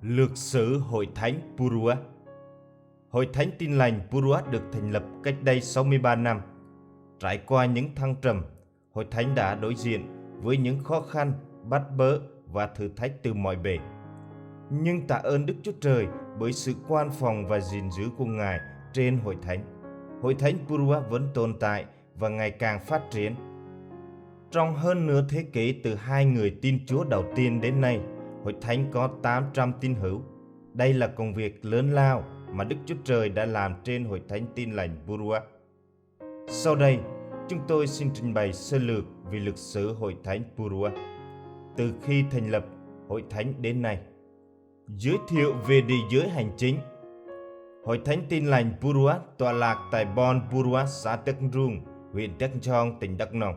Lược sử Hội Thánh Purua. Hội Thánh Tin Lành Purua được thành lập cách đây 63 năm. Trải qua những thăng trầm, Hội Thánh đã đối diện với những khó khăn, bắt bớ và thử thách từ mọi bề. Nhưng tạ ơn Đức Chúa Trời bởi sự quan phòng và gìn giữ của Ngài trên Hội Thánh. Hội Thánh Purua vẫn tồn tại và ngày càng phát triển. Trong hơn nửa thế kỷ từ hai người tin Chúa đầu tiên đến nay, Hội Thánh có 800 tín hữu. Đây là công việc lớn lao mà Đức Chúa Trời đã làm trên Hội Thánh Tin Lành Purua. Sau đây, chúng tôi xin trình bày sơ lược về lịch sử Hội Thánh Purua từ khi thành lập Hội Thánh đến nay. Giới thiệu về địa giới hành chính. Hội Thánh Tin Lành Purua tọa lạc tại Bon Purua, xã Đắc Rung, huyện Đắc Trong, tỉnh Đắk Nông.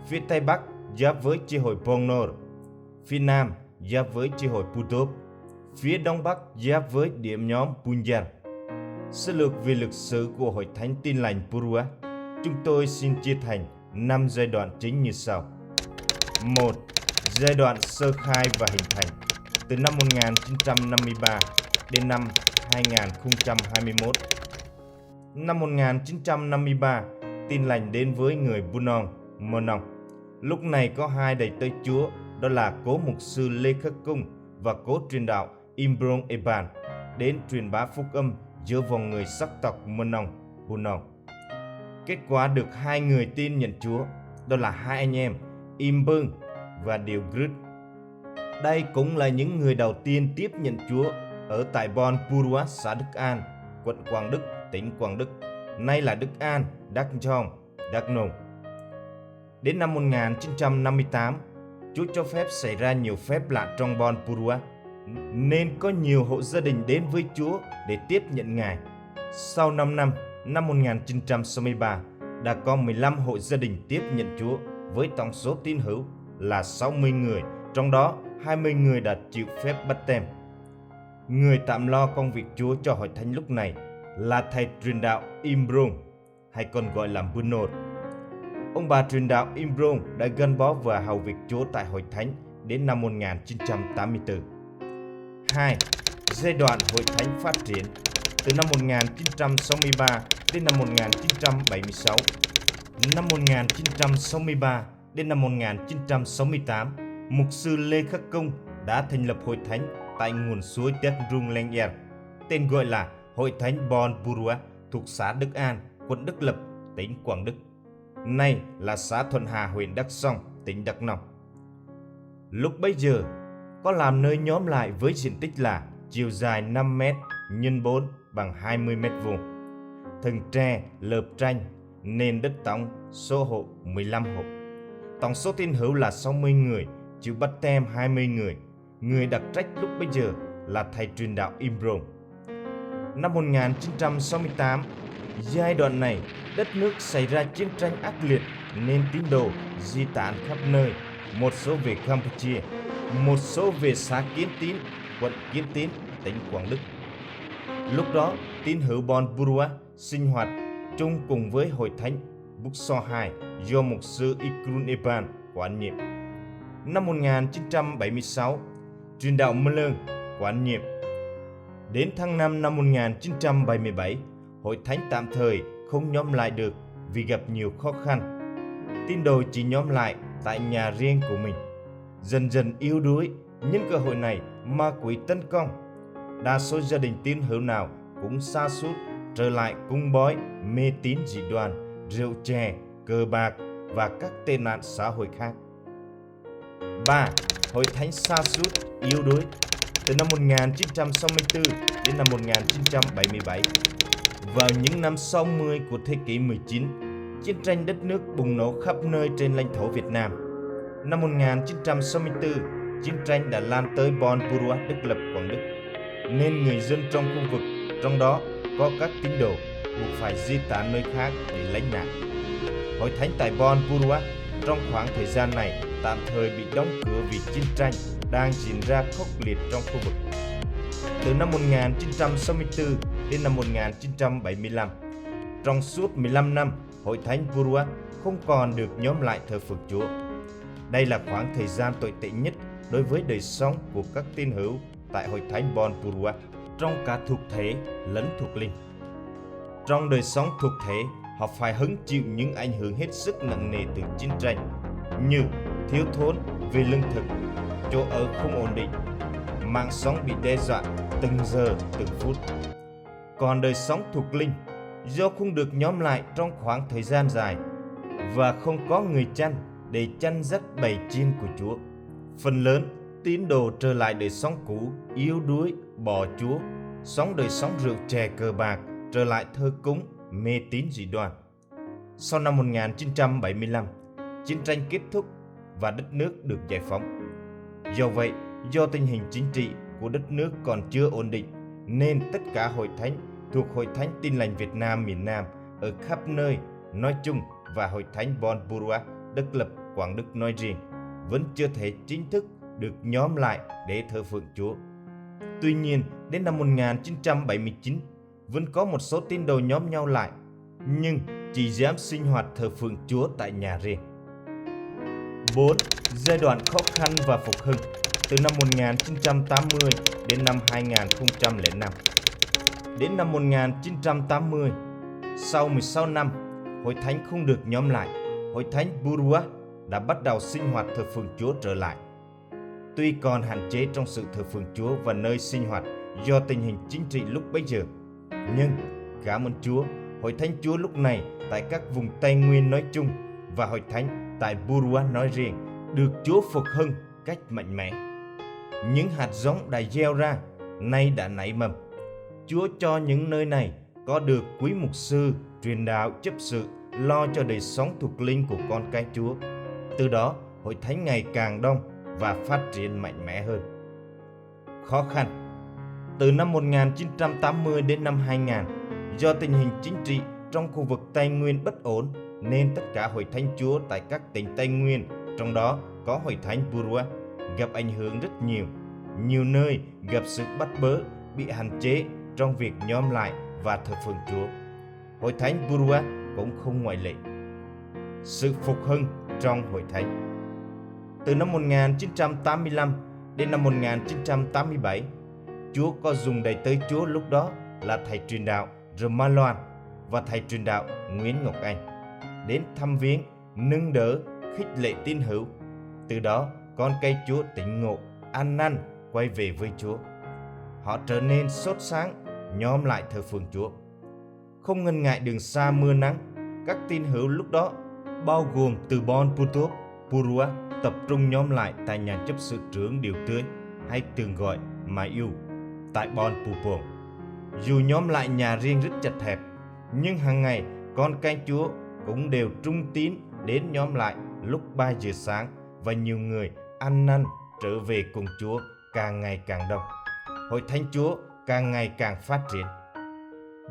Phía Tây Bắc giáp với chi hội Pong Nor, phía Nam giáp với chi hội Putop, phía Đông Bắc giáp với điểm nhóm Punjab. Sơ lược về lịch sử của Hội Thánh Tin Lành Purua, chúng tôi xin chia thành 5 giai đoạn chính như sau. 1. Giai đoạn sơ khai và hình thành, từ năm 1953 đến năm 2021. Năm 1953, Tin Lành đến với người Bunong, Monong. Lúc này có hai đầy tớ Chúa, đó là cố mục sư Lê Khắc Cung và cố truyền đạo Imbrong Eban, đến truyền bá phúc âm giữa vòng người sắc tộc Monong, Bunong. Kết quả được hai người tin nhận Chúa, đó là hai anh em Imbrong và Điều Grut. Đây cũng là những người đầu tiên tiếp nhận Chúa ở tại Bon Purua, xã Đức An, quận Quảng Đức, tỉnh Quảng Đức, nay là Đức An, Đắk Trong, Đắk Nông. Đến năm 1958, Chúa cho phép xảy ra nhiều phép lạ trong Bon Purua, nên có nhiều hộ gia đình đến với Chúa để tiếp nhận Ngài. Sau 5 năm, năm 1963, đã có 15 hộ gia đình tiếp nhận Chúa với tổng số tín hữu là 60 người, trong đó 20 người đã chịu phép báp têm. Người tạm lo công việc Chúa cho Hội Thánh lúc này là thầy truyền đạo Imbrong, hay còn gọi là Bunor. Ông bà truyền đạo Imbrong đã gắn bó và hầu việc Chúa tại Hội Thánh đến năm 1984. 2. Giai đoạn Hội Thánh phát triển, từ năm 1963 đến năm 1976. Năm 1963 đến năm 1968, mục sư Lê Khắc Công đã thành lập Hội Thánh tại nguồn suối Đắk Rung Leng Er, tên gọi là Hội Thánh Bon Purua, thuộc xã Đức An, quận Đức Lập, tỉnh Quảng Đức. Nay là xã Thuận Hà, huyện Đắk Song, tỉnh Đắk Nông. Lúc bấy giờ, có làm nơi nhóm lại với diện tích là chiều dài 5 m x 4 bằng 20 m vuông, thân tre, lợp tranh, nền đất tổng, số hộ 15 hộ. Tổng số tín hữu là 60 người, chịu báp têm 20 người. Người đặc trách lúc bấy giờ là thầy truyền đạo Imbrong. Năm 1968, giai đoạn này đất nước xảy ra chiến tranh ác liệt nên tín đồ di tản khắp nơi, một số về Campuchia, một số về xã Kiến Tín, quận Kiến Tín, tỉnh Quảng Đức. Lúc đó, tín hữu Bon Purua sinh hoạt chung cùng với Hội Thánh Bukso 2 do mục sư Ikrun Eban quản nhiệm. Năm 1976, truyền đạo Mlương quản nhiệm. Đến tháng 5 năm 1977, Hội Thánh tạm thời không nhóm lại được vì gặp nhiều khó khăn. Tín đồ chỉ nhóm lại tại nhà riêng của mình. Dần dần yếu đuối, nhân cơ hội này ma quỷ tấn công. Đa số gia đình tín hữu nào cũng sa sút trở lại cung bói, mê tín dị đoan, rượu chè, cờ bạc và các tệ nạn xã hội khác. 3. Hội Thánh sa sút, yếu đuối. Từ năm 1964 đến năm 1977, vào những năm 60 của thế kỷ 19, chiến tranh đất nước bùng nổ khắp nơi trên lãnh thổ Việt Nam. Năm 1964, chiến tranh đã lan tới Bon Purua, Đức Lập, Quảng Đức, nên người dân trong khu vực, trong đó có các tín đồ, buộc phải di tản nơi khác để lánh nạn. Hội Thánh tại Bon Purua trong khoảng thời gian này tạm thời bị đóng cửa vì chiến tranh đang diễn ra khốc liệt trong khu vực. Từ năm 1964 đến năm 1975, trong suốt 15 năm, Hội Thánh Purua không còn được nhóm lại thờ phượng Chúa. Đây là khoảng thời gian tồi tệ nhất đối với đời sống của các tín hữu tại Hội Thánh Bon Purua, trong cả thuộc thể lẫn thuộc linh. Trong đời sống thuộc thể, họ phải hứng chịu những ảnh hưởng hết sức nặng nề từ chiến tranh, như thiếu thốn về lương thực, chỗ ở không ổn định, mạng sống bị đe dọa từng giờ từng phút. Còn đời sống thuộc linh, do không được nhóm lại trong khoảng thời gian dài và không có người chăn để chăn dắt bầy chiên của Chúa, phần lớn tín đồ trở lại đời sống cũ, yếu đuối, bỏ Chúa, sống đời sống rượu chè cờ bạc, trở lại thờ cúng, mê tín dị đoan. Sau năm 1975, chiến tranh kết thúc và đất nước được giải phóng. Do vậy, do tình hình chính trị của đất nước còn chưa ổn định, nên tất cả hội thánh thuộc Hội Thánh Tin Lành Việt Nam miền Nam ở khắp nơi nói chung và Hội Thánh Bon Purua Đức Lập Quảng Đức nói riêng vẫn chưa thể chính thức được nhóm lại để thờ phượng Chúa. Tuy nhiên, đến năm 1979, vẫn có một số tín đồ nhóm nhau lại, nhưng chỉ dám sinh hoạt thờ phượng Chúa tại nhà riêng. 4. Giai đoạn khó khăn và phục hưng từ năm 1980 đến năm 2005. Đến năm 1980, sau 16 năm, Hội Thánh không được nhóm lại, Hội Thánh Purua đã bắt đầu sinh hoạt thờ phượng Chúa trở lại. Tuy còn hạn chế trong sự thờ phượng Chúa và nơi sinh hoạt do tình hình chính trị lúc bấy giờ, nhưng cảm ơn Chúa, Hội Thánh Chúa lúc này tại các vùng Tây Nguyên nói chung và Hội Thánh tại Purua nói riêng được Chúa phục hưng cách mạnh mẽ. Những hạt giống đã gieo ra nay đã nảy mầm. Chúa cho những nơi này có được quý mục sư, truyền đạo, chấp sự, lo cho đời sống thuộc linh của con cái Chúa. Từ đó, Hội Thánh ngày càng đông và phát triển mạnh mẽ hơn. Khó khăn từ năm 1980 đến năm 2000, do tình hình chính trị trong khu vực Tây Nguyên bất ổn, nên tất cả Hội Thánh Chúa tại các tỉnh Tây Nguyên, trong đó có Hội Thánh Purua, gặp ảnh hưởng rất nhiều. Nhiều nơi gặp sự bắt bớ, bị hạn chế trong việc nhóm lại và thờ phượng Chúa. Hội Thánh Purua cũng không ngoại lệ. Sự phục hưng trong Hội Thánh từ năm 1985 đến năm 1987, Chúa có dùng đầy tớ Chúa lúc đó là thầy truyền đạo Roma Loan và thầy truyền đạo Nguyễn Ngọc Anh đến thăm viếng, nâng đỡ, khích lệ tín hữu. Từ đó, con cái Chúa tỉnh ngộ, ăn năn, quay về với Chúa. Họ trở nên sốt sáng, nhóm lại thờ phượng Chúa. Không ngần ngại đường xa mưa nắng, các tín hữu lúc đó, bao gồm từ Bon Purua, tập trung nhóm lại tại nhà chấp sự trưởng Điều Tươi, hay thường gọi Mai Yêu, tại Bon Pupong. Dù nhóm lại nhà riêng rất chật hẹp, nhưng hàng ngày con cái Chúa cũng đều trung tín đến nhóm lại lúc 3 giờ sáng và nhiều người ăn năn trở về cùng Chúa càng ngày càng đông. Hội Thánh Chúa càng ngày càng phát triển.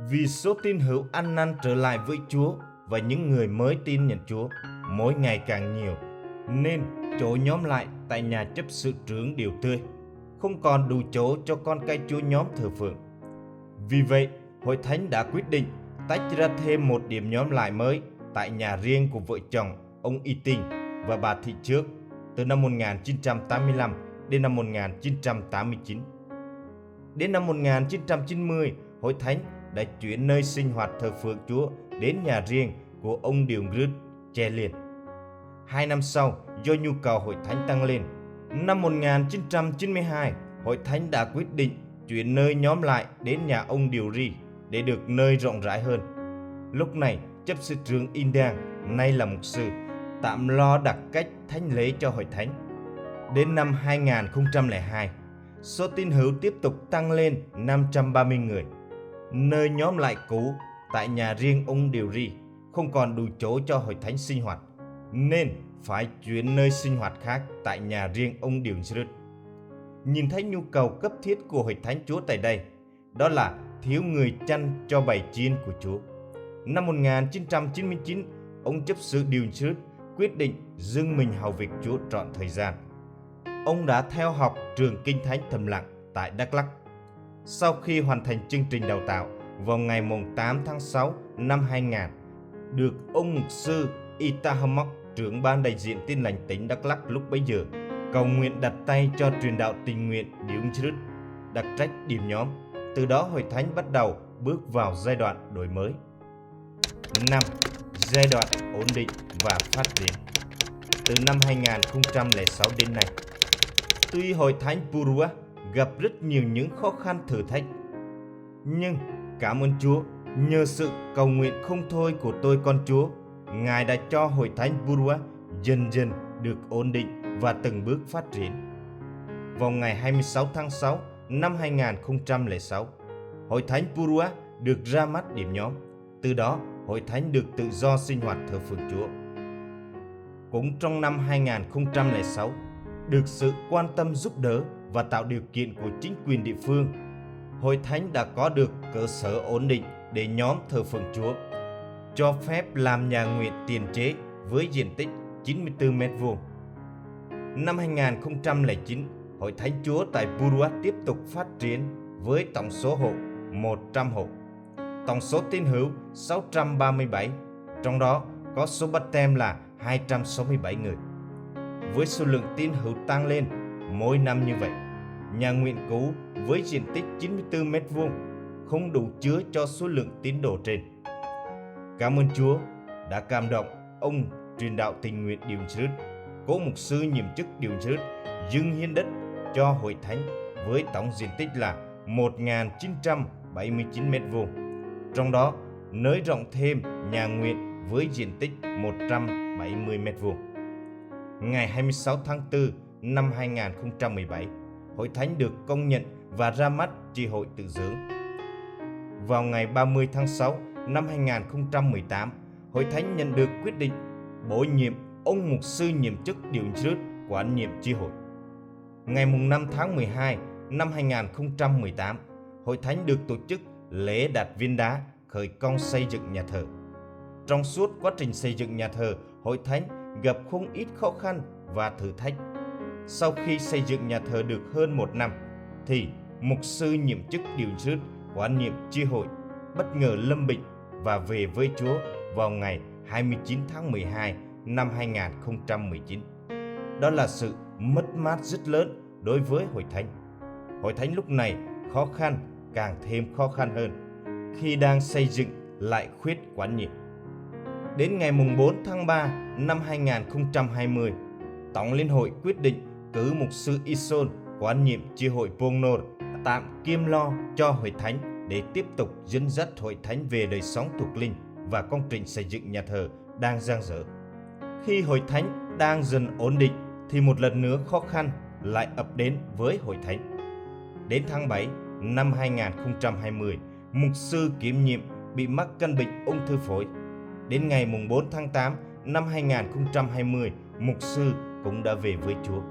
Vì số tín hữu ăn năn trở lại với Chúa và những người mới tin nhận Chúa mỗi ngày càng nhiều, nên chỗ nhóm lại tại nhà chấp sự trưởng Điều Tươi không còn đủ chỗ cho con cái Chúa nhóm thờ phượng. Vì vậy, Hội Thánh đã quyết định tách ra thêm một điểm nhóm lại mới tại nhà riêng của vợ chồng ông Y Tinh và bà Thị Trước từ năm 1985 đến năm 1989. Đến năm 1990, Hội Thánh đã chuyển nơi sinh hoạt thờ phượng Chúa đến nhà riêng của ông Điều Ngư Che Liên. 2 năm sau, do nhu cầu Hội Thánh tăng lên, năm 1992, Hội Thánh đã quyết định chuyển nơi nhóm lại đến nhà ông Điều Ri để được nơi rộng rãi hơn. Lúc này, chấp sự trưởng Indian, nay là mục sư, tạm lo đặt cách thánh lễ cho Hội Thánh. Đến năm 2002, số tín hữu tiếp tục tăng lên 530 người. Nơi nhóm lại cũ tại nhà riêng ông Điều Ri không còn đủ chỗ cho Hội Thánh sinh hoạt, nên phải chuyển nơi sinh hoạt khác tại nhà riêng ông Điều Rứt. Nhìn thấy nhu cầu cấp thiết của Hội Thánh Chúa tại đây, đó là thiếu người chăn cho bầy chiên của Chúa. Năm 1999, ông chấp sự Điều Rứt quyết định dâng mình hầu việc Chúa trọn thời gian. Ông đã theo học trường Kinh Thánh Thầm Lặng tại Đắk Lắk. Sau khi hoàn thành chương trình đào tạo vào ngày 8 tháng 6 năm 2000, được ông mục sư Itahamok, trưởng ban đại diện Tin Lành tỉnh Đắk Lắk lúc bấy giờ, cầu nguyện đặt tay cho truyền đạo tình nguyện Điều Rứt đặc trách điểm nhóm. Từ đó Hội Thánh bắt đầu bước vào giai đoạn đổi mới. 5. Giai đoạn ổn định và phát triển. Từ năm 2006 đến nay, tuy Hội Thánh Purua gặp rất nhiều những khó khăn thử thách, nhưng cảm ơn Chúa, nhờ sự cầu nguyện không thôi của tôi con Chúa, Ngài đã cho Hội Thánh Purua dần dần được ổn định và từng bước phát triển. Vào ngày 26 tháng 6 năm 2006, Hội Thánh Purua được ra mắt điểm nhóm. Từ đó, Hội Thánh được tự do sinh hoạt thờ phượng Chúa. Cũng trong năm 2006, được sự quan tâm giúp đỡ và tạo điều kiện của chính quyền địa phương, Hội Thánh đã có được cơ sở ổn định để nhóm thờ phượng Chúa, cho phép làm nhà nguyện tiền chế với diện tích 94 m². Năm 2009, Hội Thánh Chúa tại Purua tiếp tục phát triển với tổng số hộ 100 hộ, tổng số tín hữu 637, trong đó có số báp têm là 267 người. Với số lượng tín hữu tăng lên mỗi năm như vậy, nhà nguyện cũ với diện tích 94 m² không đủ chứa cho số lượng tín đồ trên. Cảm ơn Chúa đã cảm động ông truyền đạo tình nguyện Điều Sứ, cố mục sư nhiệm chức Điều Sứ dâng hiến đất cho Hội Thánh với tổng diện tích là 1.979 m². Trong đó, nới rộng thêm nhà nguyện với diện tích 170 m². Ngày 26 tháng 4 năm 2017, Hội Thánh được công nhận và ra mắt chi hội tự dưỡng. Vào ngày 30 tháng 6 năm 2018, Hội Thánh nhận được quyết định bổ nhiệm ông mục sư nhiệm chức Điều Sứ quản nhiệm chi hội. Ngày 5 tháng 12 năm 2018, Hội Thánh được tổ chức lễ đặt viên đá khởi công xây dựng nhà thờ. Trong suốt quá trình xây dựng nhà thờ, Hội Thánh gặp không ít khó khăn và thử thách. Sau khi xây dựng nhà thờ được hơn 1 năm, thì mục sư nhiệm chức Điều Sứ quản nhiệm chi hội bất ngờ lâm bệnh và về với Chúa vào ngày 29 tháng 12 năm 2019. Đó là sự mất mát rất lớn đối với Hội Thánh. Hội Thánh lúc này khó khăn càng thêm khó khăn hơn khi đang xây dựng lại khuyết quản nhiệm. Đến ngày 4 tháng 3 năm 2020, Tổng Liên hội quyết định cử mục sư Ison quản nhiệm chi hội Pongnor tạm kiêm lo cho Hội Thánh để tiếp tục dẫn dắt Hội Thánh về đời sống thuộc linh và công trình xây dựng nhà thờ đang dang dở. Khi Hội Thánh đang dần ổn định thì một lần nữa khó khăn lại ập đến với Hội Thánh. Đến tháng 7 năm 2020, mục sư kiêm nhiệm bị mắc căn bệnh ung thư phổi. Đến ngày 4 tháng 8 năm 2020, mục sư cũng đã về với Chúa.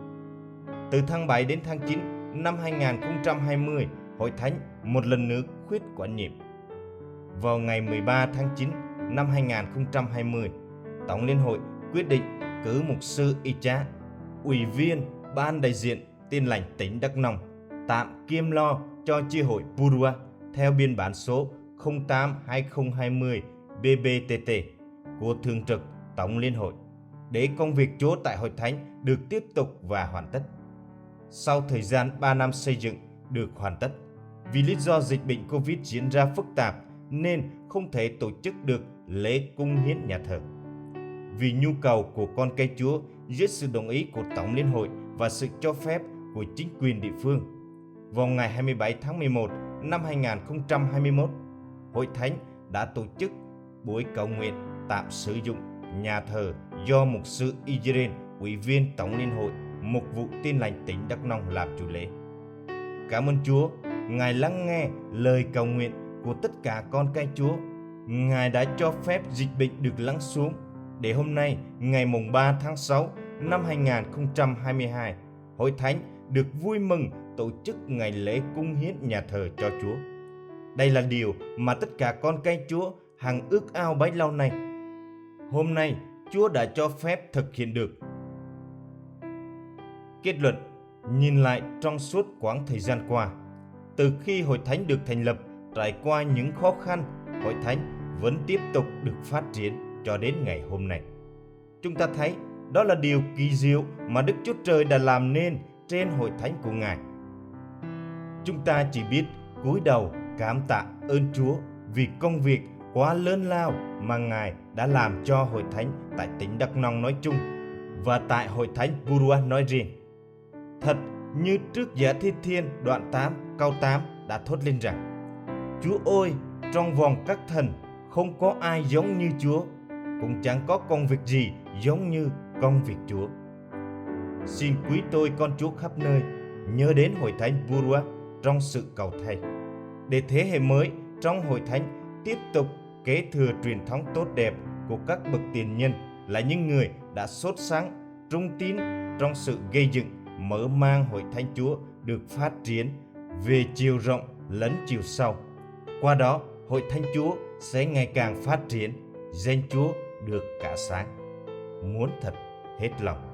Từ tháng 7 đến tháng 9 năm 2020, Hội Thánh một lần nữa khuyết quản nhiệm. Vào ngày 13 tháng 9 năm 2020, Tổng Liên hội quyết định cử mục sư Icha, ủy viên ban đại diện Tin lành tỉnh Đắk Nông, tạm kiêm lo cho chi hội Purua theo biên bản số 08/2020 BBTT của Thường trực Tổng Liên hội để công việc Chúa tại Hội Thánh được tiếp tục và hoàn tất. Sau thời gian 3 năm xây dựng được hoàn tất, vì lý do dịch bệnh Covid diễn ra phức tạp nên không thể tổ chức được lễ cung hiến nhà thờ. Vì nhu cầu của con cái Chúa dưới sự đồng ý của Tổng Liên hội và sự cho phép của chính quyền địa phương, vào ngày 27 tháng 11 năm 2021, Hội Thánh đã tổ chức buổi cầu nguyện tạm sử dụng nhà thờ do mục sư Israel, ủy viên Tổng Liên hội, mục vụ Tin lành tỉnh Đắk Nông làm chủ lễ. Cảm ơn Chúa, Ngài lắng nghe lời cầu nguyện của tất cả con cái Chúa. Ngài đã cho phép dịch bệnh được lắng xuống để hôm nay, ngày 3 tháng 6 năm 2022, Hội Thánh được vui mừng tổ chức ngày lễ cung hiến nhà thờ cho Chúa. Đây là điều mà tất cả con cái Chúa hằng ước ao bấy lâu nay. Hôm nay, Chúa đã cho phép thực hiện được. Kết luận, nhìn lại trong suốt quãng thời gian qua, từ khi Hội Thánh được thành lập, trải qua những khó khăn, Hội Thánh vẫn tiếp tục được phát triển cho đến ngày hôm nay. Chúng ta thấy đó là điều kỳ diệu mà Đức Chúa Trời đã làm nên trên Hội Thánh của Ngài. chúng ta chỉ biết cúi đầu cảm tạ ơn Chúa vì công việc quá lớn lao mà Ngài đã làm cho Hội Thánh tại tỉnh Đắk Nông nói chung và tại Hội Thánh Purua nói riêng. Thật như trước Giả Thi Thiên đoạn 8 câu 8 đã thốt lên rằng: Chúa ơi, trong vòng các thần không có ai giống như Chúa, cũng chẳng có công việc gì giống như công việc Chúa. Xin quý tôi con Chúa khắp nơi nhớ đến Hội Thánh Purua trong sự cầu thay, để thế hệ mới trong Hội Thánh tiếp tục kế thừa truyền thống tốt đẹp của các bậc tiền nhân là những người đã sốt sáng, trung tín trong sự gây dựng, mở mang Hội Thánh Chúa được phát triển về chiều rộng lẫn chiều sâu. Qua đó, Hội Thánh Chúa sẽ ngày càng phát triển, danh Chúa được cả sáng. Muốn thật hết lòng.